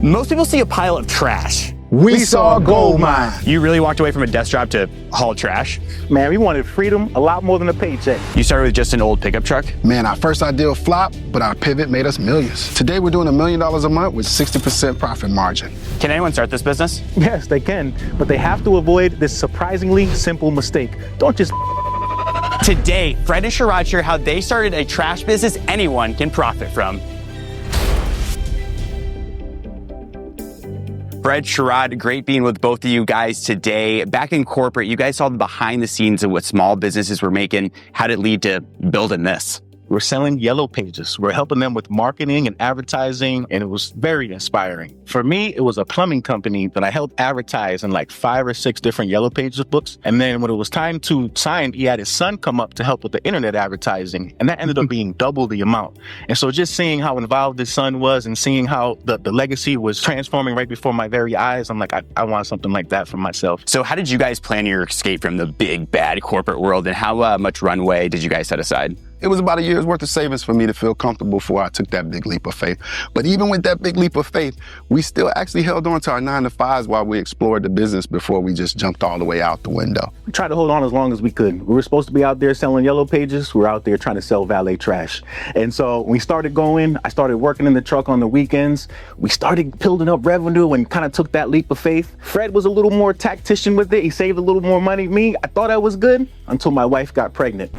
Most people see a pile of trash. We saw a gold mine. You really walked away from a desk job to haul trash? Man, we wanted freedom, a lot more than a paycheck. You started with just an old pickup truck? Man, our first idea flopped, but our pivot made us millions. Today, we're doing $1 million a month with 60% profit margin. Can anyone start this business? Yes, they can, but they have to avoid this surprisingly simple mistake. Don't just... Today, Fred and Sherrod share how they started a trash business anyone can profit from. Fred, Sherrod, great being with both of you guys today. Back in corporate, you guys saw the behind the scenes of what small businesses were making. How did it lead to building this? We're selling yellow pages. We're helping them with marketing and advertising, and it was very inspiring. For me, it was a plumbing company that I helped advertise in like 5 or 6 different yellow pages books. And then when it was time to sign, he had his son come up to help with the internet advertising, and that ended up being double the amount. And so just seeing how involved his son was and seeing how the legacy was transforming right before my very eyes, I'm like, I want something like that for myself. So how did you guys plan your escape from the big, bad corporate world, and how much runway did you guys set aside? It was about a year's worth of savings for me to feel comfortable before I took that big leap of faith. But even with that big leap of faith, we still actually held on to our 9-to-5s while we explored the business before we just jumped all the way out the window. We tried to hold on as long as we could. We were supposed to be out there selling yellow pages. We were out there trying to sell valet trash. And so when we started going, I started working in the truck on the weekends. We started building up revenue and kind of took that leap of faith. Fred was a little more tactician with it. He saved a little more money. Me, I thought I was good until my wife got pregnant.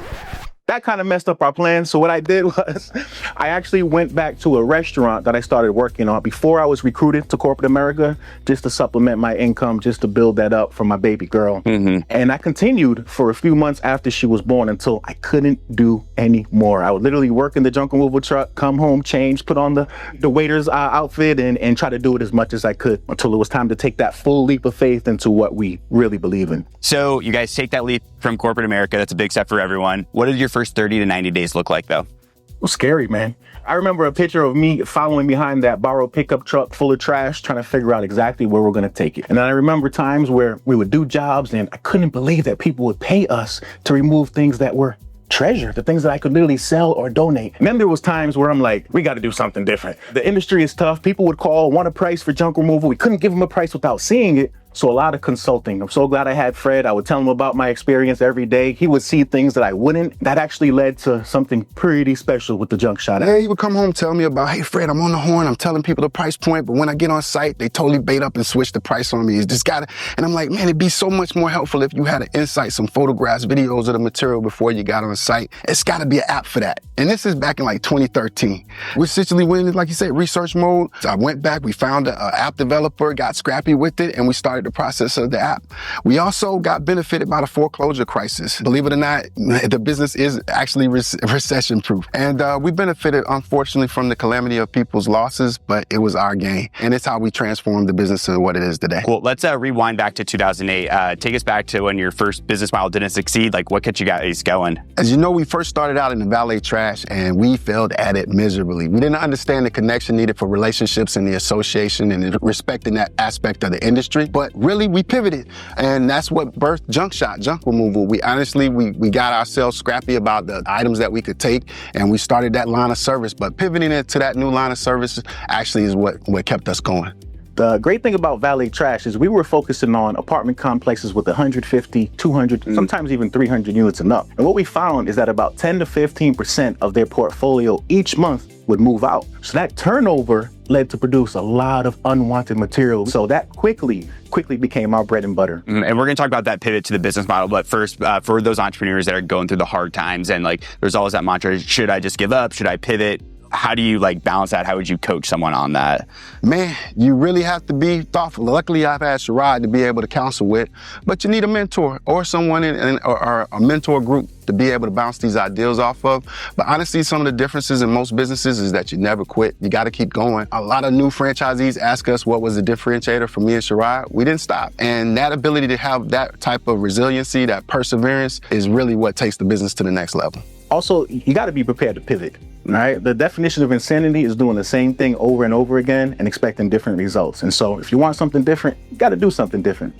That kind of messed up our plans. So what I did was I actually went back to a restaurant that I started working on before I was recruited to corporate America, just to supplement my income, just to build that up for my baby girl. And I continued for a few months after she was born until I couldn't do any more. I would literally work in the junk removal truck, come home, change, put on the waiter's outfit and try to do it as much as I could until it was time to take that full leap of faith into what we really believe in. So you guys take that leap from corporate America. That's a big step for everyone. What did your first 30 to 90 days look like, though? It was scary, man. I remember a picture of me following behind that borrowed pickup truck full of trash, trying to figure out exactly where we're going to take it. And then I remember times where we would do jobs and I couldn't believe that people would pay us to remove things that were treasure, the things that I could literally sell or donate. And then there was times where I'm like, we got to do something different. The industry is tough. People would call, want a price for junk removal. We couldn't give them a price without seeing it. So a lot of consulting. I'm so glad I had Fred. I would tell him about my experience every day. He would see things that I wouldn't. That actually led to something pretty special with the junk shot. Yeah, he would come home and tell me about, hey, Fred, I'm on the horn. I'm telling people the price point. But when I get on site, they totally bait up and switch the price on me. It's just gotta, and I'm like, man, it'd be so much more helpful if you had an insight, some photographs, videos of the material before you got on site. It's gotta be an app for that. And this is back in like 2013. We essentially went into, like you said, research mode. So I went back, we found an app developer, got scrappy with it, and we started the process of the app. We also got benefited by the foreclosure crisis. Believe it or not, the business is actually recession proof. And we benefited, unfortunately, from the calamity of people's losses, but it was our gain. And it's how we transformed the business to what it is today. Well, let's rewind back to 2008. Take us back to when your first business model didn't succeed. Like, what kept you guys going? As you know, we first started out in the valet trash and we failed at it miserably. We didn't understand the connection needed for relationships and the association and respecting that aspect of the industry. But really, we pivoted, and that's what birthed junk removal. We honestly, we got ourselves scrappy about the items that we could take, and we started that line of service. But pivoting it to that new line of service actually is what kept us going. The great thing about valet trash is we were focusing on apartment complexes with 150, 200, sometimes even 300 units and up. And what we found is that about 10 to 15% of their portfolio each month would move out. So that turnover led to produce a lot of unwanted material. So that quickly became our bread and butter. And we're going to talk about that pivot to the business model. But first, for those entrepreneurs that are going through the hard times and like, there's always that mantra, should I just give up? Should I pivot? How do you balance that? How would you coach someone on that? Man, you really have to be thoughtful. Luckily, I've had Sherrod to be able to counsel with, but you need a mentor or someone or a mentor group to be able to bounce these ideas off of. But honestly, some of the differences in most businesses is that you never quit. You got to keep going. A lot of new franchisees ask us what was the differentiator for me and Sherrod. We didn't stop. And that ability to have that type of resiliency, that perseverance is really what takes the business to the next level. Also, you got to be prepared to pivot. Right? The definition of insanity is doing the same thing over and over again and expecting different results. And so if you want something different, you got to do something different.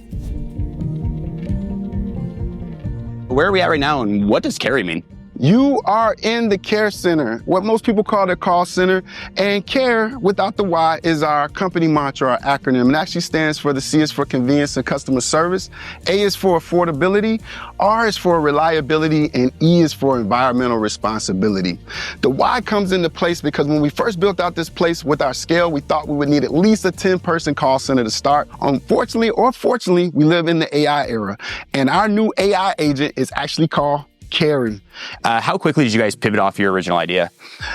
Where are we at right now, and what does CAREY mean? You are in the care center, what most people call their call center. And care, without the Y, is our company mantra, our acronym. It actually stands for, the C is for convenience and customer service, A is for affordability, R is for reliability, and E is for environmental responsibility. The Y comes into place because when we first built out this place with our scale, we thought we would need at least a 10-person call center to start. Unfortunately or fortunately, we live in the AI era, and our new AI agent is actually called CAREY. How quickly did you guys pivot off your original idea?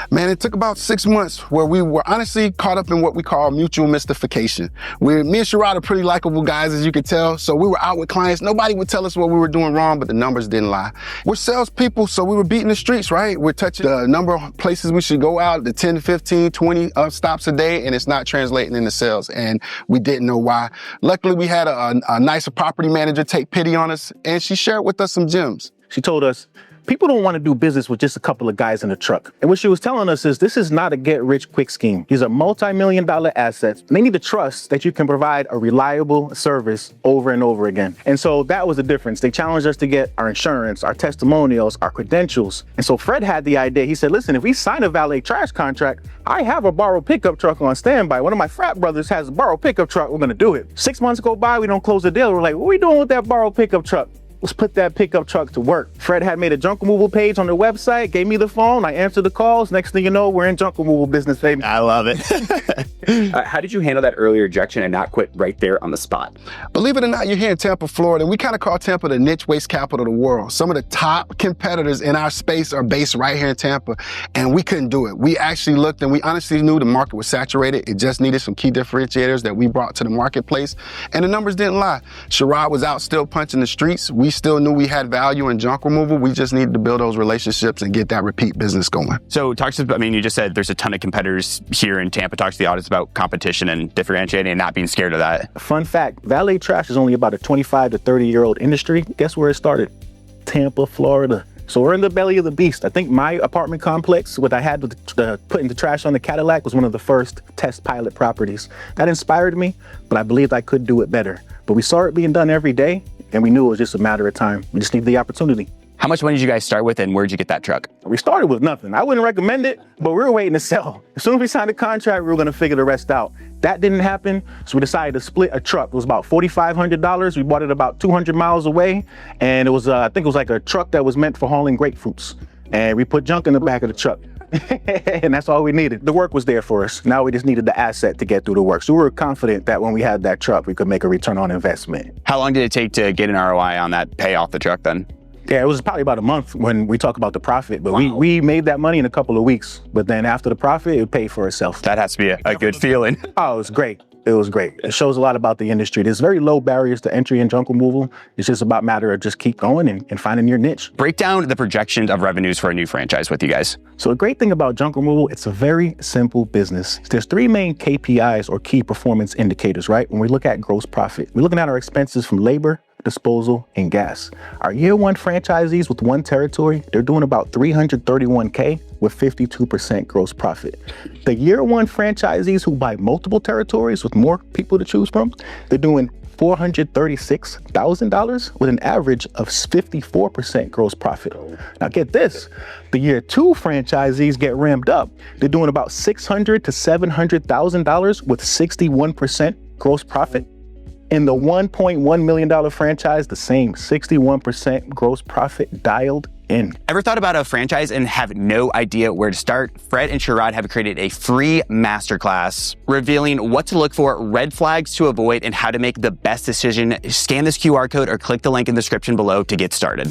Man, it took about 6 months where we were honestly caught up in what we call mutual mystification. Me and Sherrod are pretty likable guys, as you can tell. So we were out with clients. Nobody would tell us what we were doing wrong, but the numbers didn't lie. We're salespeople, so we were beating the streets, right? We're touching the number of places we should go out, the 10, 15, 20 stops a day, and it's not translating into sales. And we didn't know why. Luckily, we had a nicer property manager take pity on us, and she shared with us some gems. She told us, people don't want to do business with just a couple of guys in a truck. And what she was telling us is this is not a get-rich-quick scheme. These are multi-million-dollar assets. They need to trust that you can provide a reliable service over and over again. And so that was the difference. They challenged us to get our insurance, our testimonials, our credentials. And so Fred had the idea. He said, listen, if we sign a valet trash contract, I have a borrowed pickup truck on standby. One of my frat brothers has a borrowed pickup truck. We're going to do it. 6 months go by, we don't close the deal. We're like, what are we doing with that borrowed pickup truck? Let's put that pickup truck to work. Fred had made a junk removal page on their website, gave me the phone, I answered the calls. Next thing you know, we're in junk removal business, baby. I love it. How did you handle that early rejection and not quit right there on the spot? Believe it or not, you're here in Tampa, Florida, and we kind of call Tampa the niche waste capital of the world. Some of the top competitors in our space are based right here in Tampa, and we couldn't do it. We actually looked and we honestly knew the market was saturated. It just needed some key differentiators that we brought to the marketplace, and the numbers didn't lie. Sherrod was out still punching the streets. We still knew we had value in junk removal. We just needed to build those relationships and get that repeat business going. So talk to us, I mean, you just said there's a ton of competitors here in Tampa. Talk to the audience about competition and differentiating and not being scared of that. Fun fact, valet trash is only about a 25 to 30-year-old industry. Guess where it started? Tampa, Florida. So we're in the belly of the beast. I think my apartment complex, what I had with putting the trash on the Cadillac, was one of the first test pilot properties. That inspired me, but I believed I could do it better. But we saw it being done every day, and we knew it was just a matter of time. We just needed the opportunity. How much money did you guys start with, and where'd you get that truck? We started with nothing. I wouldn't recommend it, but we were waiting to sell. As soon as we signed the contract, we were gonna figure the rest out. That didn't happen, so we decided to split a truck. It was about $4,500. We bought it about 200 miles away, and it was, I think it was like a truck that was meant for hauling grapefruits. And we put junk in the back of the truck. And that's all we needed. The work was there for us. Now we just needed the asset to get through the work. So we were confident that when we had that truck, we could make a return on investment. How long did it take to get an ROI on that, pay off the truck then? Yeah, it was probably about a month when we talk about the profit, but we made that money in a couple of weeks. But then after the profit, it paid for itself. That has to be a good feeling. Oh, it was great. It was great. It shows a lot about the industry. There's very low barriers to entry in junk removal. It's just about matter of just keep going and finding your niche. Break down the projections of revenues for a new franchise with you guys. So the great thing about junk removal, it's a very simple business. There's 3 main KPIs or key performance indicators, right? When we look at gross profit, we're looking at our expenses from labor, disposal, and gas. Our year 1 franchisees with 1 territory, they're doing about $331K with 52% gross profit. The year 1 franchisees who buy multiple territories with more people to choose from, they're doing $436,000 with an average of 54% gross profit. Now get this, the year 2 franchisees get ramped up. They're doing about $600,000 to $700,000 with 61% gross profit. In the $1.1 million franchise, the same 61% gross profit dialed in. Ever thought about a franchise and have no idea where to start? Fred and Sherrod have created a free masterclass revealing what to look for, red flags to avoid, and how to make the best decision. Scan this QR code or click the link in the description below to get started.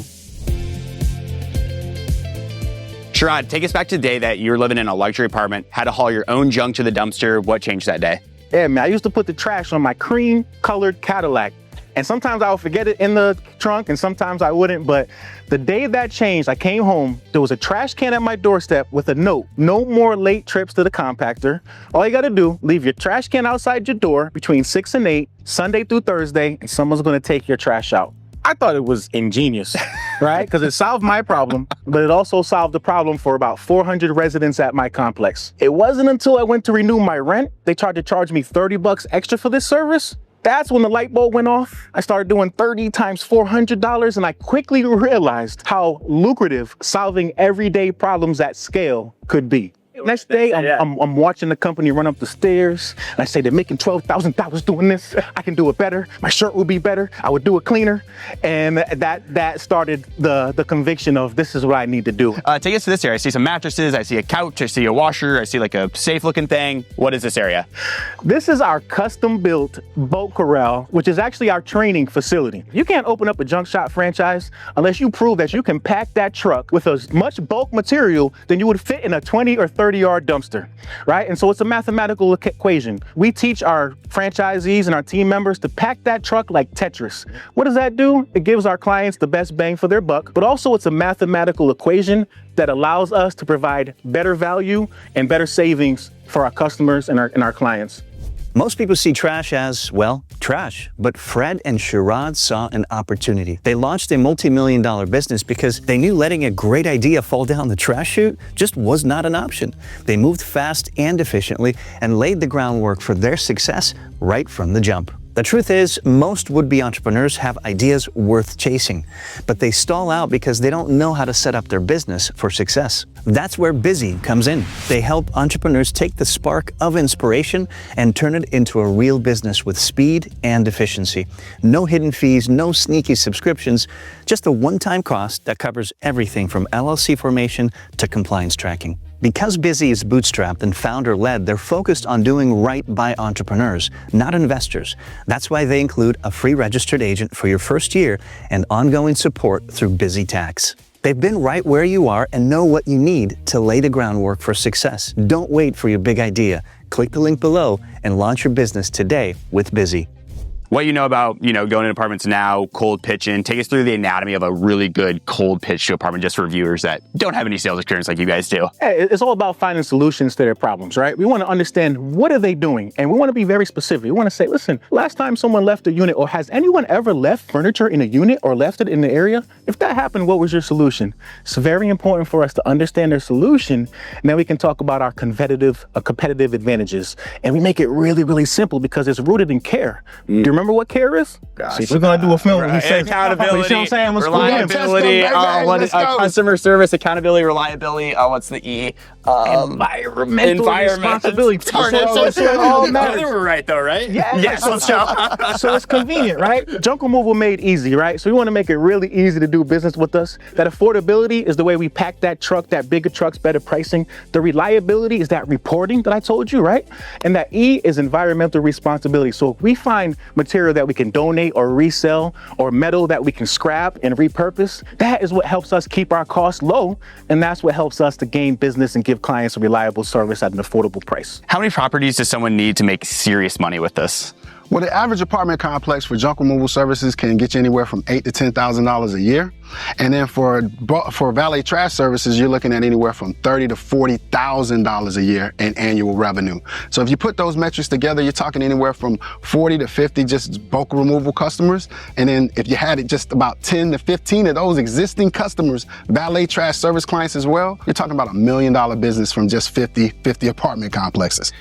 Sherrod, take us back to the day that you were living in a luxury apartment, had to haul your own junk to the dumpster. What changed that day? Yeah, man, I used to put the trash on my cream-colored Cadillac. And sometimes I would forget it in the trunk and sometimes I wouldn't. But the day that changed, I came home, there was a trash can at my doorstep with a note, no more late trips to the compactor. All you gotta do, leave your trash can outside your door between 6 and 8, Sunday through Thursday, and someone's gonna take your trash out. I thought it was ingenious, right? Because it solved my problem, but it also solved the problem for about 400 residents at my complex. It wasn't until I went to renew my rent, they tried to charge me $30 extra for this service. That's when the light bulb went off. I started doing 30 times $400, and I quickly realized how lucrative solving everyday problems at scale could be. Next day, I'm watching the company run up the stairs, and I say, they're making $12,000 doing this. I can do it better. My shirt will be better. I would do it cleaner. And that started the conviction of this is what I need to do. Take us to this area. I see some mattresses. I see a couch. I see a washer. I see like a safe looking thing. What is this area? This is our custom built boat corral, which is actually our training facility. You can't open up a junk shop franchise unless you prove that you can pack that truck with as much bulk material than you would fit in a 20 or 30-yard dumpster, right? And so it's a mathematical equation. We teach our franchisees and our team members to pack that truck like Tetris. What does that do? It gives our clients the best bang for their buck, but also it's a mathematical equation that allows us to provide better value and better savings for our customers and our clients. Most people see trash as, well, trash. But Fred and Sherrod saw an opportunity. They launched a multi-million-dollar business because they knew letting a great idea fall down the trash chute just was not an option. They moved fast and efficiently and laid the groundwork for their success right from the jump. The truth is, most would-be entrepreneurs have ideas worth chasing, but they stall out because they don't know how to set up their business for success. That's where Busy comes in. They help entrepreneurs take the spark of inspiration and turn it into a real business with speed and efficiency. No hidden fees, no sneaky subscriptions, just a one-time cost that covers everything from LLC formation to compliance tracking. Because Busy is bootstrapped and founder-led, they're focused on doing right by entrepreneurs, not investors. That's why they include a free registered agent for your first year and ongoing support through Busy Tax. They've been right where you are and know what you need to lay the groundwork for success. Don't wait for your big idea. Click the link below and launch your business today with Busy. What you know about, going in apartments now, cold pitching. Take us through the anatomy of a really good cold pitch to apartment just for viewers that don't have any sales experience like you guys do. Hey, it's all about finding solutions to their problems, right? We want to understand what are they doing, and we want to be very specific. We want to say, listen, last time someone left a unit, or has anyone ever left furniture in a unit or left it in the area? If that happened, what was your solution? It's very important for us to understand their solution, and then we can talk about our competitive advantages. And we make it really, really simple because it's rooted in care. Do you remember what care is? Gosh. See, if we're going to do a film, Right. Accountability, you see what I'm saying? reliability, customer service, accountability, reliability, what's the E? Environmental responsibility. We're right though, right? Yeah. Yes, let's go. So it's convenient, right? Junk removal made easy, right? So we want to make it really easy to do business with us. That affordability is the way we pack that truck, that bigger trucks, better pricing. The reliability is that reporting that I told you, right? And that E is environmental responsibility. So if we find material that we can donate or resell, or metal that we can scrap and repurpose, that is what helps us keep our costs low, and that's what helps us to gain business and give clients a reliable service at an affordable price. How many properties does someone need to make serious money with this? Well, the average apartment complex for junk removal services can get you anywhere from $8,000 to $10,000 a year. And then for valet trash services, you're looking at anywhere from $30,000 to $40,000 a year in annual revenue. So if you put those metrics together, you're talking anywhere from 40 to 50 just bulk removal customers. And then if you had it just about 10 to 15 of those existing customers, valet trash service clients as well, you're talking about $1 million business from just 50 apartment complexes.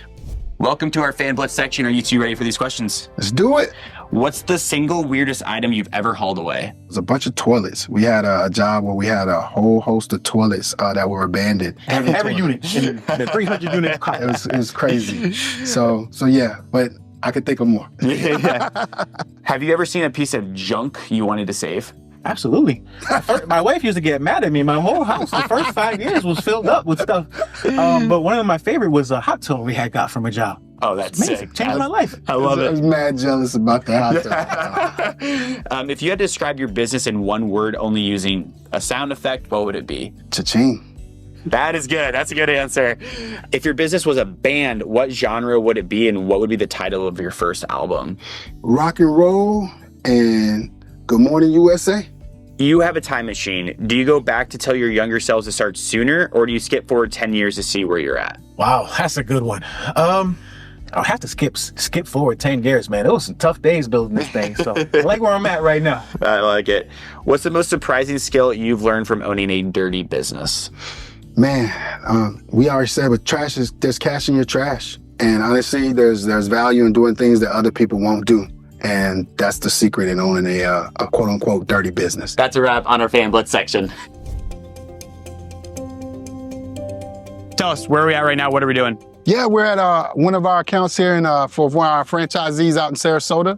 Welcome to our Fan Blitz section. Are you two ready for these questions? Let's do it. What's the single weirdest item you've ever hauled away? It was a bunch of toilets. We had a job where we had a whole host of toilets that were abandoned. Every unit in the 300 unit. It was crazy. So yeah, but I could think of more. Have you ever seen a piece of junk you wanted to save? Absolutely. My wife used to get mad at me. My whole house, the first 5 years, was filled up with stuff. But one of my favorite was a hot tub we had got from a job. Oh, that's amazing. Sick. Changed my life. I love it. I was mad jealous about the hot tub. If you had to describe your business in one word, only using a sound effect, what would it be? Cha-ching. That is good. That's a good answer. If your business was a band, what genre would it be, and what would be the title of your first album? Rock and roll and Good Morning USA. You have a time machine. Do you go back to tell your younger selves to start sooner, or do you skip forward 10 years to see where you're at? Wow, that's a good one. I'll have to skip forward 10 years, man. It was some tough days building this thing, so I like where I'm at right now. I like it. What's the most surprising skill you've learned from owning a dirty business? Man, we already said with trash, there's cash in your trash. And honestly, there's value in doing things that other people won't do. And that's the secret in owning a quote unquote dirty business. That's a wrap on our fan blitz section. Tell us, where are we at right now? What are we doing? Yeah, we're at one of our accounts here for one of our franchisees out in Sarasota.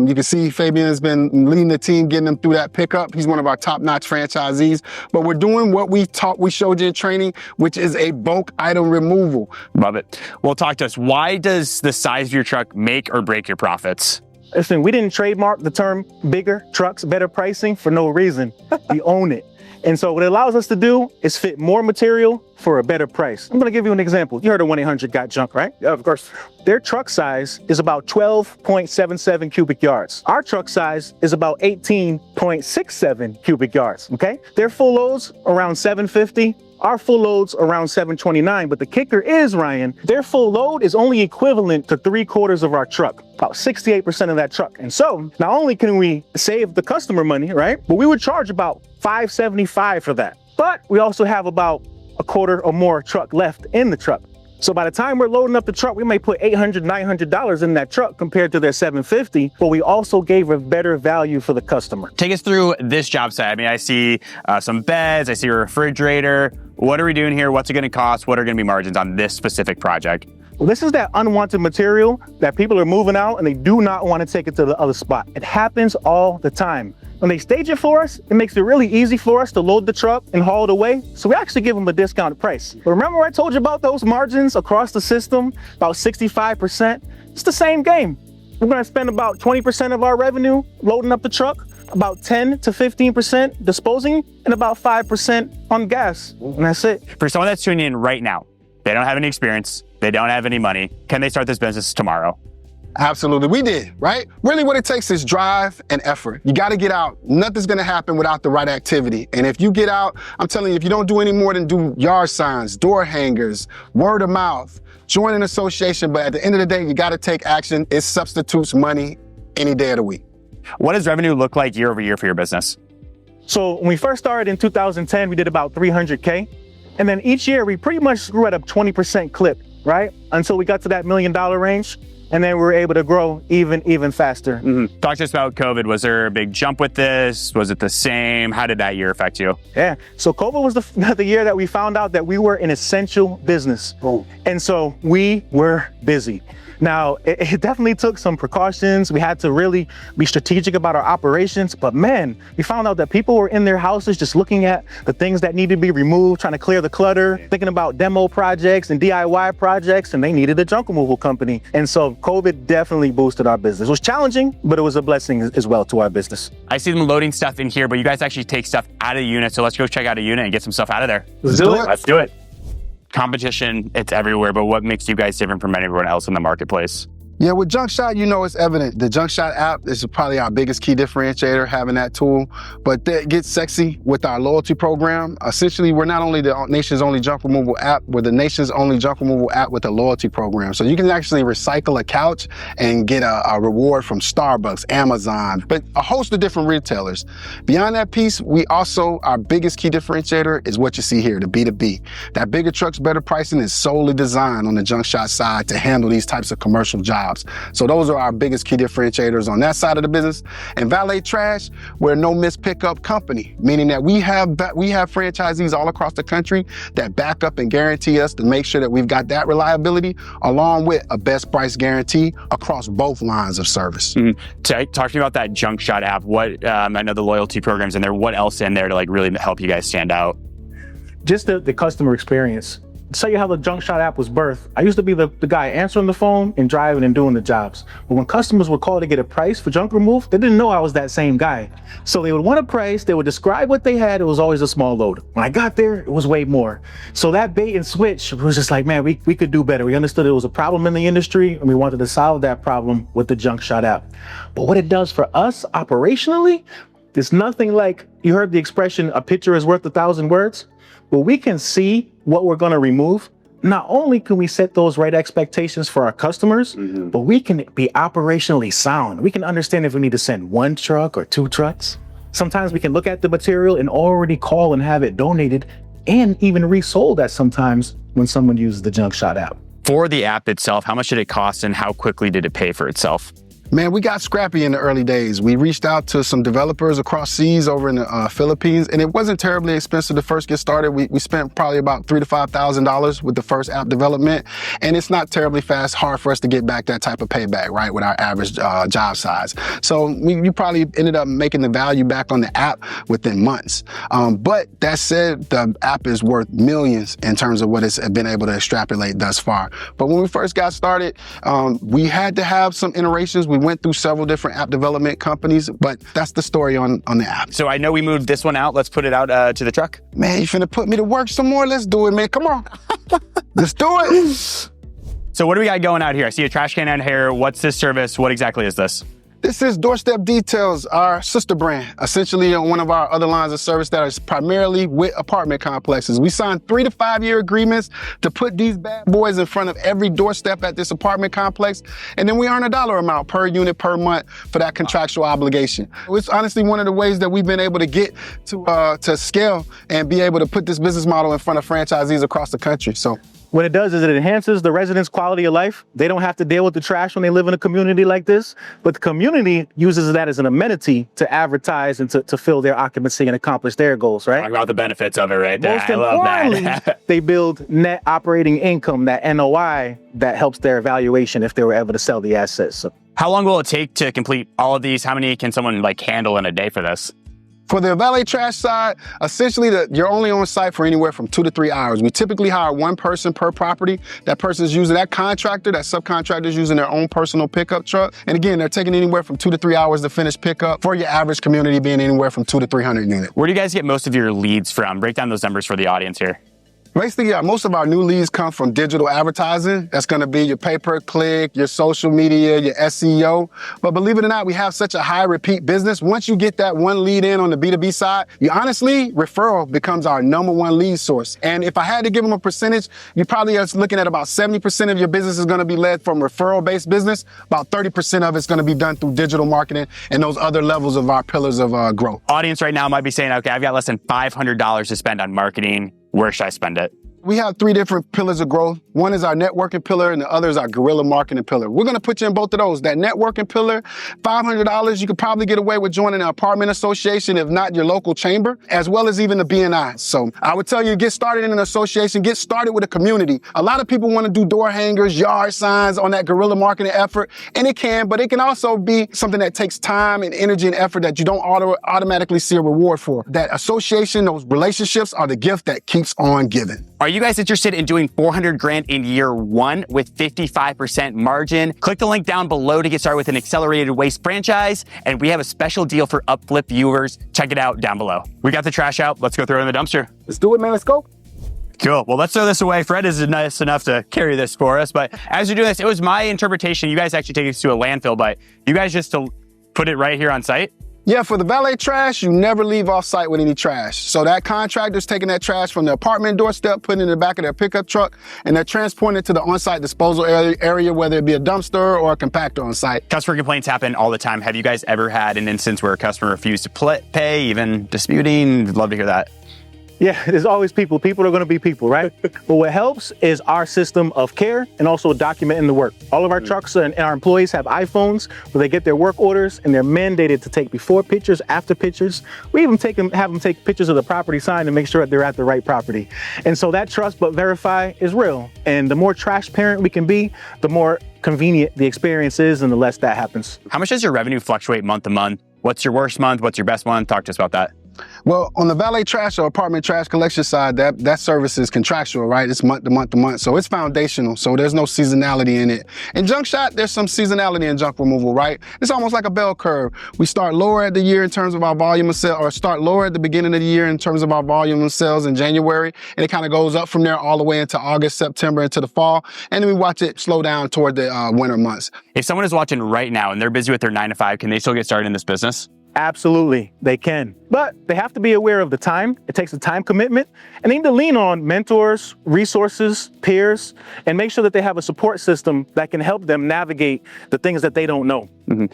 You can see Fabian has been leading the team, getting them through that pickup. He's one of our top-notch franchisees. But we're doing what we showed you in training, which is a bulk item removal. Love it. Well, talk to us. Why does the size of your truck make or break your profits? Listen, we didn't trademark the term bigger trucks, better pricing for no reason. We own it. And so what it allows us to do is fit more material for a better price. I'm gonna give you an example. You heard of 1-800-GOT-JUNK, right? Yeah, of course. Their truck size is about 12.77 cubic yards. Our truck size is about 18.67 cubic yards, okay? Their full loads around 750. Our full load's around 729, but the kicker is, Ryan, their full load is only equivalent to 3/4 of our truck, about 68% of that truck. And so not only can we save the customer money, right? But we would charge about $575 for that. But we also have about a quarter or more truck left in the truck. So by the time we're loading up the truck, we may put $800, $900 in that truck compared to their $750, but we also gave a better value for the customer. Take us through this job site. I mean, I see some beds, I see a refrigerator. What are we doing here? What's it gonna cost? What are gonna be margins on this specific project? Well, this is that unwanted material that people are moving out and they do not want to take it to the other spot. It happens all the time. When they stage it for us, it makes it really easy for us to load the truck and haul it away. So we actually give them a discounted price. But remember I told you about those margins across the system, about 65%? It's the same game. We're gonna spend about 20% of our revenue loading up the truck, about 10 to 15% disposing, and about 5% on gas. And that's it. For someone that's tuning in right now, they don't have any experience, they don't have any money, can they start this business tomorrow? Absolutely, we did, right? Really what it takes is drive and effort. You gotta get out. Nothing's gonna happen without the right activity. And if you get out, I'm telling you, if you don't do any more than do yard signs, door hangers, word of mouth, join an association, but at the end of the day, you gotta take action. It substitutes money any day of the week. What does revenue look like year over year for your business? So when we first started in 2010, we did about 300K. And then each year we pretty much grew at a 20% clip, right? Until we got to that $1 million range. And then we were able to grow even faster. Mm-hmm. Talk to us about COVID. Was there a big jump with this? Was it the same? How did that year affect you? Yeah, so COVID was the year that we found out that we were an essential business. Oh. And so we were busy. Now, it definitely took some precautions. We had to really be strategic about our operations, but man, we found out that people were in their houses just looking at the things that needed to be removed, trying to clear the clutter, thinking about demo projects and DIY projects, and they needed a junk removal company. And so COVID definitely boosted our business. It was challenging, but it was a blessing as well to our business. I see them loading stuff in here, but you guys actually take stuff out of the unit. So let's go check out a unit and get some stuff out of there. Let's do it. Let's do it. Competition, it's everywhere, but what makes you guys different from everyone else in the marketplace? Yeah, with JunkShot, you know, it's evident. The JunkShot app is probably our biggest key differentiator, having that tool. But that gets sexy with our loyalty program. Essentially, we're not only the nation's only junk removal app, we're the nation's only junk removal app with a loyalty program. So you can actually recycle a couch and get a reward from Starbucks, Amazon, but a host of different retailers. Beyond that piece, we also, our biggest key differentiator is what you see here, the B2B. That bigger trucks, better pricing is solely designed on the JunkShot side to handle these types of commercial jobs. So those are our biggest key differentiators on that side of the business. And Valet Trash, we're a no-miss pickup company, meaning that we have franchisees all across the country that back up and guarantee us to make sure that we've got that reliability along with a best price guarantee across both lines of service. Mm-hmm. Talk to me about that JunkShot app. What I know the loyalty program's in there. What else in there to like really help you guys stand out? Just the customer experience. To tell you how the JunkShot app was birthed, I used to be the guy answering the phone and driving and doing the jobs. But when customers would call to get a price for junk remove, they didn't know I was that same guy. So they would want a price, they would describe what they had, it was always a small load. When I got there, it was way more. So that bait and switch was just like, man, we could do better. We understood it was a problem in the industry and we wanted to solve that problem with the JunkShot app. But what it does for us operationally, it's nothing like, you heard the expression, a picture is worth 1,000 words. But we can see what we're going to remove. Not only can we set those right expectations for our customers, but we can be operationally sound. We can understand if we need to send 1 truck or 2 trucks. Sometimes we can look at the material and already call and have it donated and even resold at sometimes when someone uses the JunkShot app. For the app itself, how much did it cost and how quickly did it pay for itself? Man, we got scrappy in the early days. We reached out to some developers across seas over in the Philippines, and it wasn't terribly expensive to first get started. We spent probably about $3,000 to $5,000 with the first app development, and it's not terribly hard for us to get back that type of payback, right, with our average job size. So we probably ended up making the value back on the app within months. But that said, the app is worth millions in terms of what it's been able to extrapolate thus far. But when we first got started, we had to have some iterations. We went through several different app development companies, but that's the story on the app. So I know we moved this one out. Let's put it out to the truck. Man, you finna put me to work some more? Let's do it, man. Come on. Let's do it. So what do we got going out here? I see a trash can out here. What's this service? What exactly is this? This is Doorstep Details, our sister brand, essentially on one of our other lines of service that is primarily with apartment complexes. We signed 3 to 5 year agreements to put these bad boys in front of every doorstep at this apartment complex, and then we earn a dollar amount per unit per month for that contractual obligation. It's honestly one of the ways that we've been able to get to scale and be able to put this business model in front of franchisees across the country. So What it does is it enhances the residents' quality of life. They don't have to deal with the trash when they live in a community like this, but the community uses that as an amenity to advertise and to fill their occupancy and accomplish their goals, right? Talk about the benefits of it right there. Most I love importantly, that. they build net operating income, that NOI, that helps their evaluation if they were able to sell the assets. So, How long will it take to complete all of these? How many can someone handle in a day for this? for the valet trash side, essentially you're only on site for anywhere from 2 to 3 hours. We typically hire one person per property. That person's using that subcontractor's using their own personal pickup truck. And again, they're taking anywhere from 2 to 3 hours to finish pickup, for your average community being anywhere from 200 to 300 units. Where do you guys get most of your leads from? Break down those numbers for the audience here. Basically, most of our new leads come from digital advertising. That's going to be your pay-per-click, your social media, your SEO. But believe it or not, we have such a high repeat business. Once you get that one lead in on the B2B side, referral becomes our #1 lead source. And if I had to give them a percentage, you probably are looking at about 70% of your business is going to be led from referral-based business. About 30% of it's going to be done through digital marketing and those other levels of our pillars of growth. Audience right now might be saying, okay, I've got less than $500 to spend on marketing. Where should I spend it? We have 3 different pillars of growth. One is our networking pillar and the other is our guerrilla marketing pillar. We're gonna put you in both of those. That networking pillar, $500, you could probably get away with joining an apartment association, if not your local chamber, as well as even the B&I. So I would tell you, get started in an association, get started with a community. A lot of people wanna do door hangers, yard signs on that guerrilla marketing effort, and it can, but it can also be something that takes time and energy and effort that you don't automatically see a reward for. That association, those relationships are the gift that keeps on giving. Are you guys interested in doing $400,000 in year 1 with 55% margin? Click the link down below to get started with an accelerated waste franchise. And we have a special deal for UpFlip viewers. Check it out down below. We got the trash out. Let's go throw it in the dumpster. Let's do it, man. Let's go. Cool. Well, let's throw this away. Fred is nice enough to carry this for us. But as you're doing this, it was my interpretation. You guys actually take us to a landfill, but you guys just to put it right here on site? Yeah, for the valet trash, you never leave off site with any trash. So that contractor's taking that trash from the apartment doorstep, putting it in the back of their pickup truck, and they're transporting it to the on-site disposal area, whether it be a dumpster or a compactor on site. Customer complaints happen all the time. Have you guys ever had an instance where a customer refused to pay, even disputing? I'd love to hear that. yeah, there's always people. People are going to be people, right? But what helps is our system of care and also documenting the work. All of our trucks and our employees have iPhones where they get their work orders, and they're mandated to take before pictures, after pictures. We even have them take pictures of the property sign to make sure that they're at the right property. And so that trust but verify is real. And the more trash parent we can be, the more convenient the experience is and the less that happens. How much does your revenue fluctuate month to month? What's your worst month? What's your best month? Talk to us about that. Well, on the valet trash or apartment trash collection side, that service is contractual, right? It's month to month to month, so it's foundational, so there's no seasonality in it. In junk shop, there's some seasonality in junk removal, right? It's almost like a bell curve. We start lower at the year in terms of our volume of sales, or start lower at the beginning of the year in terms of our volume of sales in January, and it kind of goes up from there all the way into August, September, into the fall, and then we watch it slow down toward the winter months. If someone is watching right now and they're busy with their 9 to 5, can they still get started in this business? Absolutely, they can. But they have to be aware of the time. It takes a time commitment, and they need to lean on mentors, resources, peers, and make sure that they have a support system that can help them navigate the things that they don't know.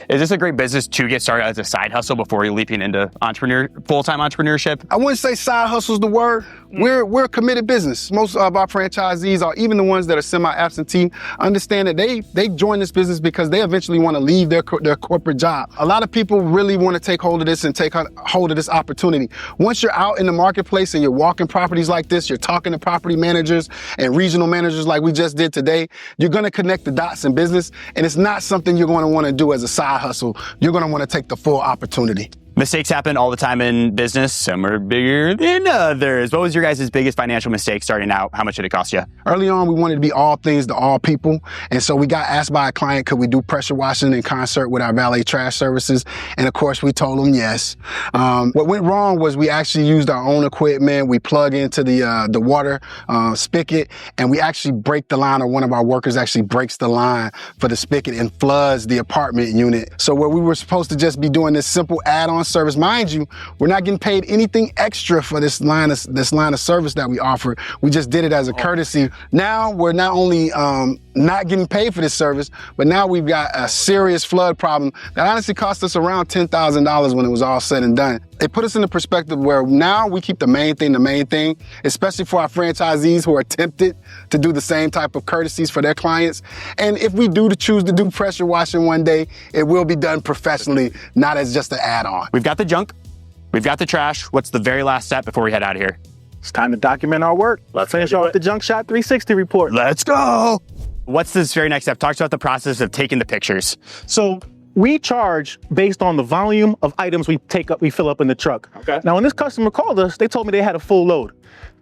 Is this a great business to get started as a side hustle before you're leaping into full-time entrepreneurship? I wouldn't say side hustle's the word. We're a committed business. Most of our franchisees, or even the ones that are semi-absentee, understand that they join this business because they eventually want to leave their corporate job. A lot of people really want to take hold of this and take hold of this opportunity. Once you're out in the marketplace and you're walking properties like this, you're talking to property managers and regional managers like we just did today, you're going to connect the dots in business, and it's not something you're going to want to do as a side hustle. You're going to want to take the full opportunity. Mistakes happen all the time in business. Some are bigger than others. What was your guys' biggest financial mistake starting out? How much did it cost you? Early on, we wanted to be all things to all people. And so we got asked by a client, could we do pressure washing in concert with our valet trash services? And of course, we told them yes. What went wrong was we actually used our own equipment. We plug into the water spigot, and we actually break the line, or one of our workers actually breaks the line for the spigot and floods the apartment unit. So where we were supposed to just be doing this simple add-on service, mind you, we're not getting paid anything extra for this line of service that we offer. We just did it as a courtesy. Now we're not only not getting paid for this service, but now we've got a serious flood problem that honestly cost us around $10,000 when it was all said and done. It put us in the perspective where now we keep the main thing, especially for our franchisees who are tempted to do the same type of courtesies for their clients. And if we do choose to do pressure washing one day, it will be done professionally, not as just an add-on. We've got the junk. We've got the trash. What's the very last step before we head out of here? It's time to document our work. Let's finish off the Junk Shot 360 report. Let's go. What's this very next step? Talk about the process of taking the pictures. So we charge based on the volume of items we fill up in the truck. Okay. Now, when this customer called us, they told me they had a full load.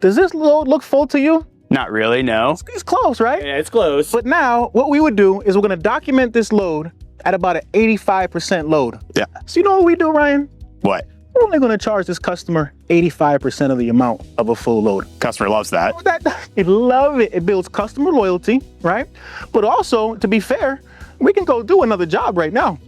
Does this load look full to you? Not really, no. It's close, right? Yeah, it's close. But now what we would do is we're gonna document this load at about an 85% load. Yeah. So you know what we do, Ryan? What? We're only gonna charge this customer 85% of the amount of a full load. Customer loves that. They love it. It builds customer loyalty, right? But also, to be fair, we can go do another job right now,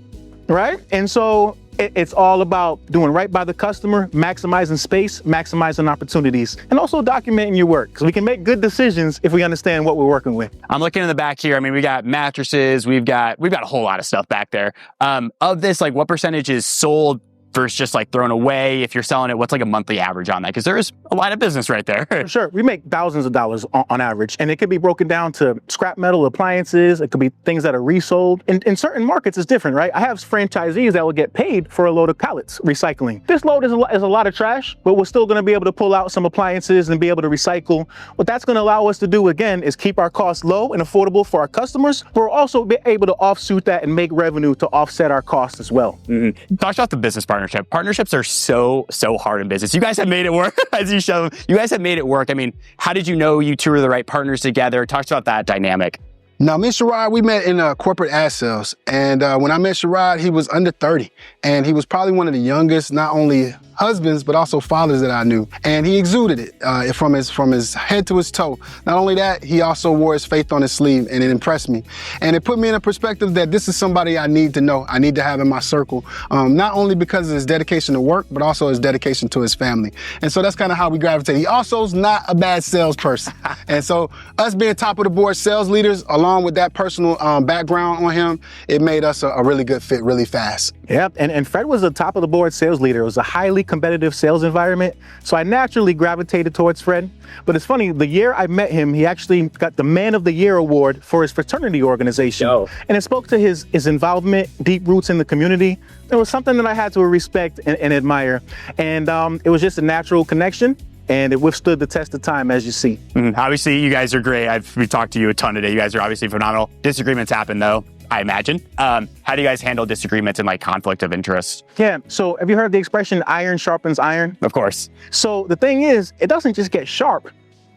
right? And so it's all about doing right by the customer, maximizing space, maximizing opportunities, and also documenting your work, because we can make good decisions if we understand what we're working with. I'm looking in the back here. I mean, we got mattresses. We've got a whole lot of stuff back there. Of this, like, what percentage is sold versus just like thrown away? If you're selling it, what's like a monthly average on that? Because there is a line of business right there. For sure. We make thousands of dollars on average, and it could be broken down to scrap metal appliances. It could be things that are resold. In certain markets, it's different, right? I have franchisees that will get paid for a load of pallets recycling. This load is a lot of trash, but we're still going to be able to pull out some appliances and be able to recycle. What that's going to allow us to do, again, is keep our costs low and affordable for our customers, but we're also be able to offsuit that and make revenue to offset our costs as well. Mm-hmm. Talk about the business partnership. Partnerships are so hard in business. You guys have made it work, as you show. You guys have made it work. I mean, how did you know you two were the right partners together? Talk about that dynamic. Now, me and Sherrod, we met in corporate ad sales. And when I met Sherrod, he was under 30. And he was probably one of the youngest, not only husbands, but also fathers that I knew. And he exuded it from his head to his toe. Not only that, he also wore his faith on his sleeve, and it impressed me. And it put me in a perspective that this is somebody I need to know, I need to have in my circle, not only because of his dedication to work, but also his dedication to his family. And so that's kind of how we gravitate. He also is not a bad salesperson. And so us being top of the board sales leaders, along with that personal background on him, it made us a really good fit really fast. Yeah, and Fred was a top of the board sales leader. It was a highly competitive sales environment, so I naturally gravitated towards Fred. But it's funny, the year I met him, he actually got the Man of the Year award for his fraternity organization. Oh. And it spoke to his involvement, deep roots in the community. It was something that I had to respect and admire. And it was just a natural connection, and it withstood the test of time, as you see. Mm-hmm. Obviously, you guys are great. We've talked to you a ton today. You guys are obviously phenomenal. Disagreements happen, though, I imagine. How do you guys handle disagreements and like conflict of interest? Yeah, so have you heard the expression iron sharpens iron? Of course. So the thing is, it doesn't just get sharp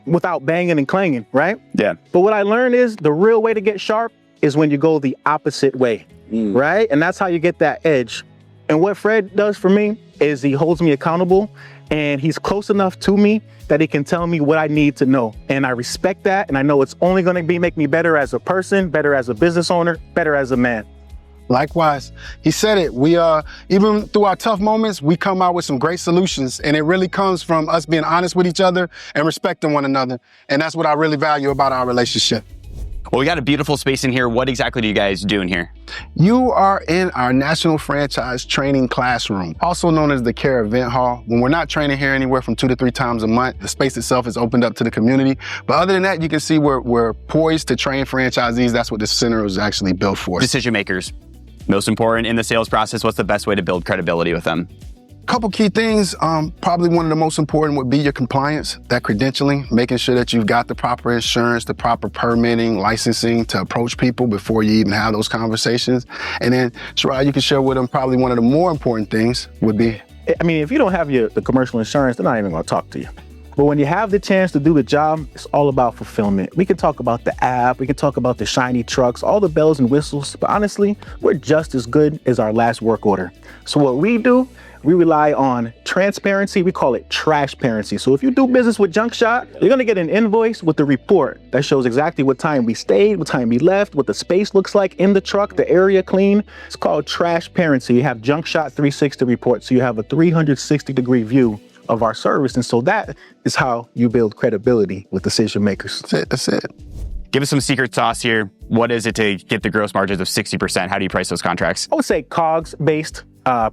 without banging and clanging, right? Yeah. But what I learned is the real way to get sharp is when you go the opposite way, right? And that's how you get that edge. And what Fred does for me is he holds me accountable, and he's close enough to me that he can tell me what I need to know. And I respect that, and I know it's only gonna make me better as a person, better as a business owner, better as a man. Likewise. He said it. We even through our tough moments, we come out with some great solutions, and it really comes from us being honest with each other and respecting one another. And that's what I really value about our relationship. Well, we got a beautiful space in here. What exactly do you guys do in here? You are in our National Franchise Training Classroom, also known as the CAREY Event Hall. When we're not training here anywhere from 2 to 3 times a month, the space itself is opened up to the community. But other than that, you can see we're poised to train franchisees. That's what the center is actually built for. Decision makers. Most important in the sales process, what's the best way to build credibility with them? Couple key things, probably one of the most important would be your compliance, that credentialing, making sure that you've got the proper insurance, the proper permitting, licensing to approach people before you even have those conversations. And then, Sherrod, you can share with them probably one of the more important things would be. I mean, if you don't have the commercial insurance, they're not even gonna talk to you. But when you have the chance to do the job, it's all about fulfillment. We can talk about the app, we can talk about the shiny trucks, all the bells and whistles, but honestly, we're just as good as our last work order. So what we do, we rely on transparency. We call it trash-parency. So if you do business with Junk Shot, you're gonna get an invoice with the report that shows exactly what time we stayed, what time we left, what the space looks like in the truck, the area clean. It's called Trash-parency. You have Junk Shot 360 report, so you have a 360-degree view of our service. And so that is how you build credibility with decision makers. That's it. Give us some secret sauce here. What is it to get the gross margins of 60%? How do you price those contracts? I would say COGS-based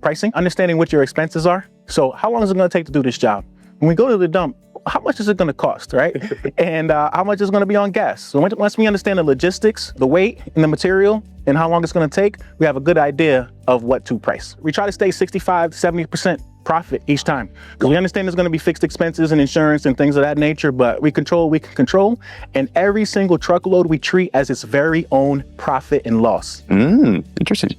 pricing, understanding what your expenses are. So how long is it gonna take to do this job? When we go to the dump, how much is it gonna cost, right? And how much is gonna be on gas? So once we understand the logistics, the weight and the material, and how long it's gonna take, we have a good idea of what to price. We try to stay 65 to 70% profit each time. Because we understand there's gonna be fixed expenses and insurance and things of that nature, but we control what we can control. And every single truckload we treat as its very own profit and loss. Interesting.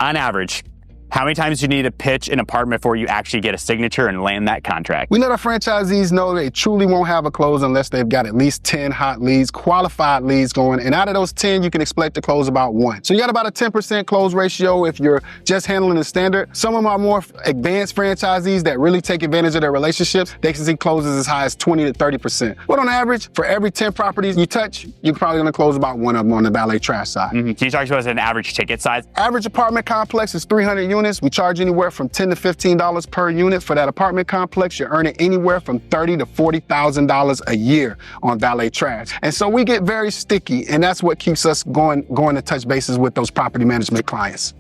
On average, how many times do you need to pitch an apartment before you actually get a signature and land that contract? We let our franchisees know they truly won't have a close unless they've got at least 10 hot leads, qualified leads going. And out of those 10, you can expect to close about 1. So you got about a 10% close ratio if you're just handling the standard. Some of our more advanced franchisees that really take advantage of their relationships, they can see closes as high as 20 to 30%. But on average, for every 10 properties you touch, you're probably gonna close about 1 of them on the valet trash side. Can you talk to us an average ticket size? Average apartment complex is 300 units. We charge anywhere from $10 to $15 per unit for that apartment complex. You're earning anywhere from $30,000 to $40,000 a year on valet trash. And so we get very sticky, and that's what keeps us going to touch bases with those property management clients.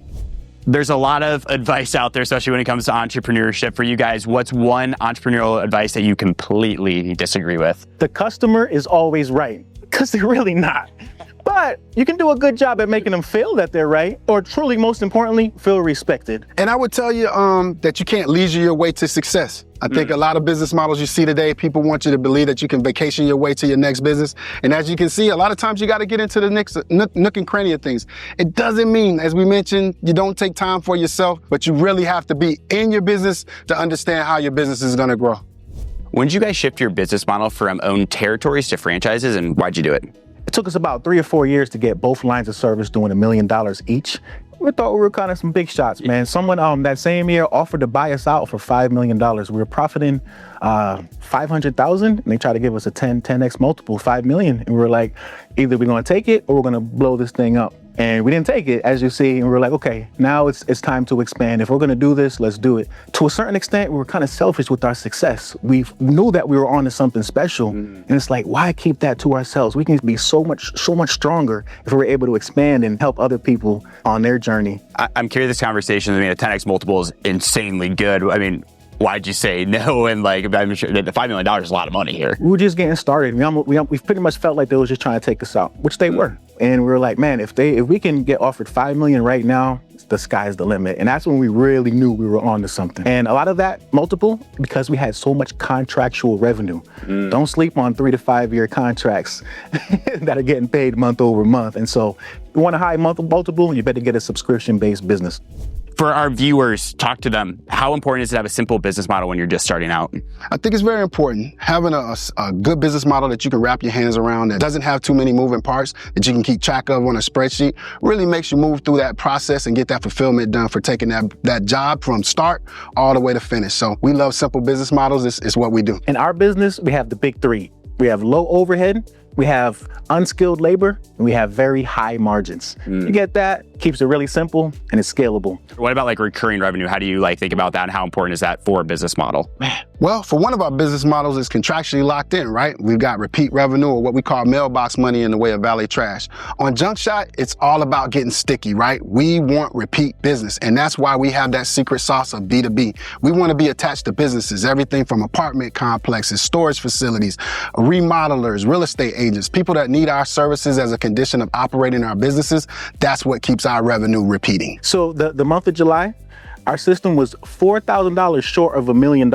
There's a lot of advice out there, especially when it comes to entrepreneurship. For you guys, what's one entrepreneurial advice that you completely disagree with? The customer is always right, because they're really not. But you can do a good job at making them feel that they're right, or truly, most importantly, feel respected. And I would tell you that you can't leisure your way to success. I think a lot of business models you see today, people want you to believe that you can vacation your way to your next business. And as you can see, a lot of times you got to get into the next nook and cranny of things. It doesn't mean, as we mentioned, you don't take time for yourself, but you really have to be in your business to understand how your business is going to grow. When did you guys shift your business model from owned territories to franchises, and why'd you do it? It took us about 3 or 4 years to get both lines of service doing $1 million each. We thought we were kind of some big shots, man. Someone that same year offered to buy us out for $5 million. We were profiting $500,000, and they tried to give us a 10x multiple, $5 million. And we were like, either we're gonna take it or we're gonna blow this thing up. And we didn't take it, as you see, and we were like, okay, now it's time to expand. If we're gonna do this, let's do it. To a certain extent, we were kind of selfish with our success. We knew that we were on to something special, and it's like, why keep that to ourselves? We can be so much stronger if we're able to expand and help other people on their journey. I'm curious, this conversation, I mean, a 10x multiple is insanely good. I mean, why'd you say no? And like, I'm sure that the $5 million is a lot of money here. We were just getting started. We pretty much felt like they was just trying to take us out, which they were. And we were like, man, if we can get offered $5 million right now, the sky's the limit. And that's when we really knew we were on to something. And a lot of that multiple, because we had so much contractual revenue. Don't sleep on 3 to 5 year contracts that are getting paid month over month. And so you want a high multiple, you better get a subscription-based business. For our viewers, talk to them. How important is it to have a simple business model when you're just starting out? I think it's very important. Having a good business model that you can wrap your hands around, that doesn't have too many moving parts, that you can keep track of on a spreadsheet, really makes you move through that process and get that fulfillment done for taking that job from start all the way to finish. So we love simple business models. It's what we do. In our business, we have the big 3. We have low overhead, we have unskilled labor, and we have very high margins. You get that, keeps it really simple, and it's scalable. What about like recurring revenue? How do you like think about that, and how important is that for a business model? Well, for one of our business models, it's contractually locked in, right? We've got repeat revenue, or what we call mailbox money, in the way of valet trash. On Junk Shot, it's all about getting sticky, right? We want repeat business, and that's why we have that secret sauce of B2B. We want to be attached to businesses, everything from apartment complexes, storage facilities, remodelers, real estate agents, people that need our services as a condition of operating our businesses. That's what keeps our revenue repeating. So the month of July, our system was $4,000 short of $1 million,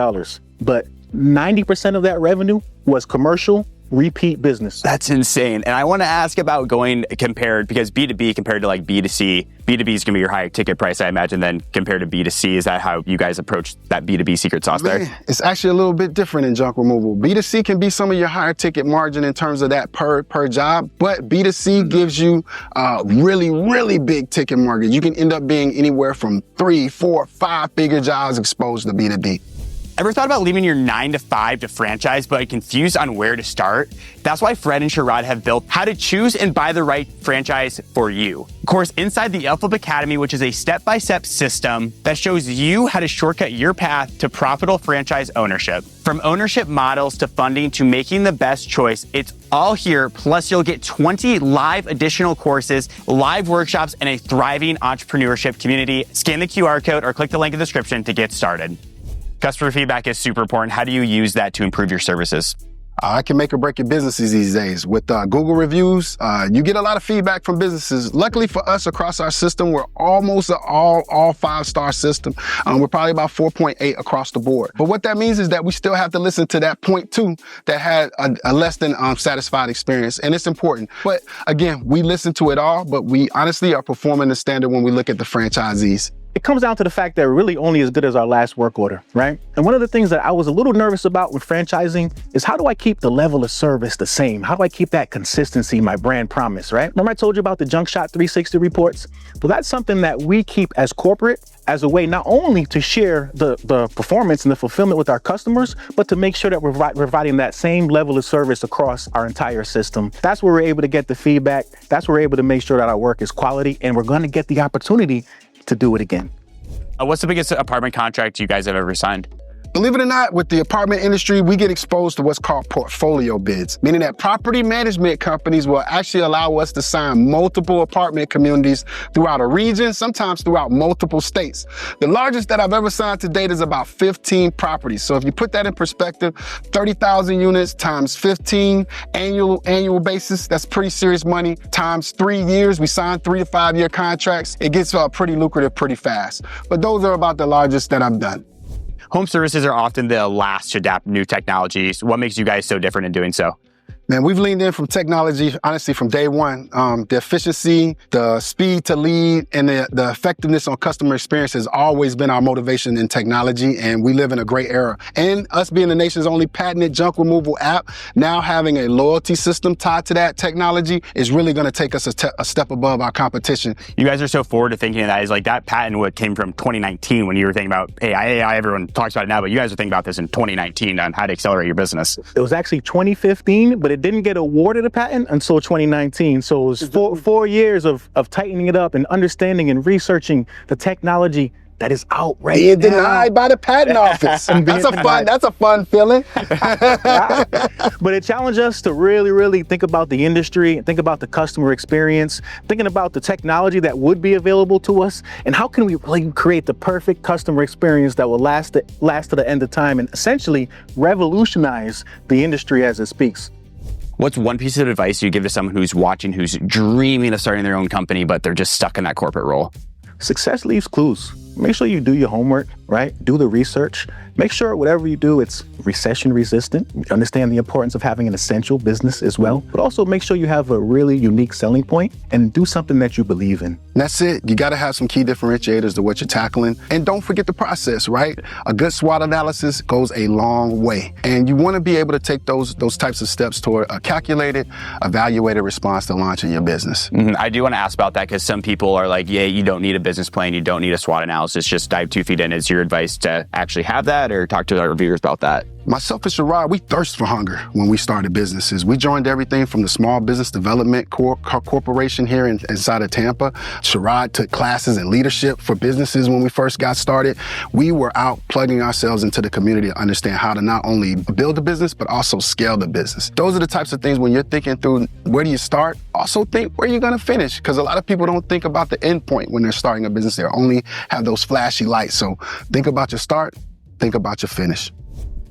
but 90% of that revenue was commercial repeat business. That's insane. And I want to ask about going compared, because B2B compared to like B2C, B2B is going to be your higher ticket price, I imagine, than compared to B2C. Is that how you guys approach that B2B secret sauce there? It's actually a little bit different in junk removal. B2C can be some of your higher ticket margin in terms of that per job, but B2C gives you really, really big ticket margin. You can end up being anywhere from 3, 4, 5 figure jobs exposed to B2B. Ever thought about leaving your 9-to-5 to franchise, but confused on where to start? That's why Fred and Sherrod have built how to choose and buy the right franchise for you. Of course, inside the UpFlip Academy, which is a step-by-step system that shows you how to shortcut your path to profitable franchise ownership. From ownership models to funding to making the best choice, it's all here. Plus, you'll get 20 live additional courses, live workshops, and a thriving entrepreneurship community. Scan the QR code or click the link in the description to get started. Customer feedback is super important. How do you use that to improve your services? I can make or break your businesses these days. With Google reviews, you get a lot of feedback from businesses. Luckily for us, across our system, we're almost an all 5-star system. We're probably about 4.8 across the board. But what that means is that we still have to listen to that 0.2 that had a less than satisfied experience, and it's important. But again, we listen to it all, but we honestly are performing the standard when we look at the franchisees. It comes down to the fact that we're really only as good as our last work order, right? And one of the things that I was a little nervous about with franchising is, how do I keep the level of service the same? How do I keep that consistency, my brand promise, right? Remember I told you about the Junk Shot 360 reports? Well, that's something that we keep as corporate, as a way not only to share the performance and the fulfillment with our customers, but to make sure that we're providing that same level of service across our entire system. That's where we're able to get the feedback. That's where we're able to make sure that our work is quality, and we're going to get the opportunity to do it again. What's the biggest apartment contract you guys have ever signed? Believe it or not, with the apartment industry, we get exposed to what's called portfolio bids, meaning that property management companies will actually allow us to sign multiple apartment communities throughout a region, sometimes throughout multiple states. The largest that I've ever signed to date is about 15 properties. So if you put that in perspective, 30,000 units times 15 annual basis, that's pretty serious money, times 3 years. We sign 3 to 5 year contracts. It gets pretty lucrative pretty fast. But those are about the largest that I've done. Home services are often the last to adapt new technologies. What makes you guys so different in doing so? Man, we've leaned in from technology, honestly, from day one. The efficiency, the speed to lead, and the effectiveness on customer experience has always been our motivation in technology, and we live in a great era. And us being the nation's only patented junk removal app, now having a loyalty system tied to that technology is really going to take us a step above our competition. You guys are so forward to thinking of that. Is like that patent what came from 2019 when you were thinking about AI, everyone talks about it now, but you guys are thinking about this in 2019 on how to accelerate your business. It was actually 2015, but it didn't get awarded a patent until 2019. So it was four years of tightening it up and understanding and researching the technology that is out right being now. denied by the patent office. That's a fun feeling. But it challenged us to really think about the industry, think about the customer experience, thinking about the technology that would be available to us, and how can we really create the perfect customer experience that will last to the end of time and essentially revolutionize the industry as it speaks. What's one piece of advice you give to someone who's watching, who's dreaming of starting their own company, but they're just stuck in that corporate role? Success leaves clues. Make sure you do your homework, right? Do the research. Make sure whatever you do, it's recession resistant. Understand the importance of having an essential business as well, but also make sure you have a really unique selling point and do something that you believe in. That's it. You got to have some key differentiators to what you're tackling. And don't forget the process, right? A good SWOT analysis goes a long way. And you want to be able to take those types of steps toward a calculated, evaluated response to launching your business. I do want to ask about that because some people are like, yeah, you don't need a business plan. You don't need a SWOT analysis. Just dive 2 feet in. Is your advice to actually have that? that, or talk to our viewers about that? Myself and Sherrod, we thirst for hunger when we started businesses. We joined everything from the Small Business Development Corporation here inside of Tampa. Sherrod took classes in leadership for businesses when we first got started. We were out plugging ourselves into the community to understand how to not only build a business, but also scale the business. Those are the types of things when you're thinking through where do you start, also think where you're gonna finish, because a lot of people don't think about the end point when they're starting a business. They only have those flashy lights. So think about your start, think about your finish.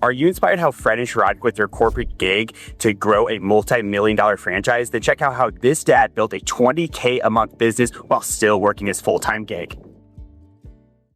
Are you inspired how Fred and Sherrod quit their corporate gig to grow a multi-million-dollar franchise? Then check out how this dad built a $20K a month business while still working his full-time gig.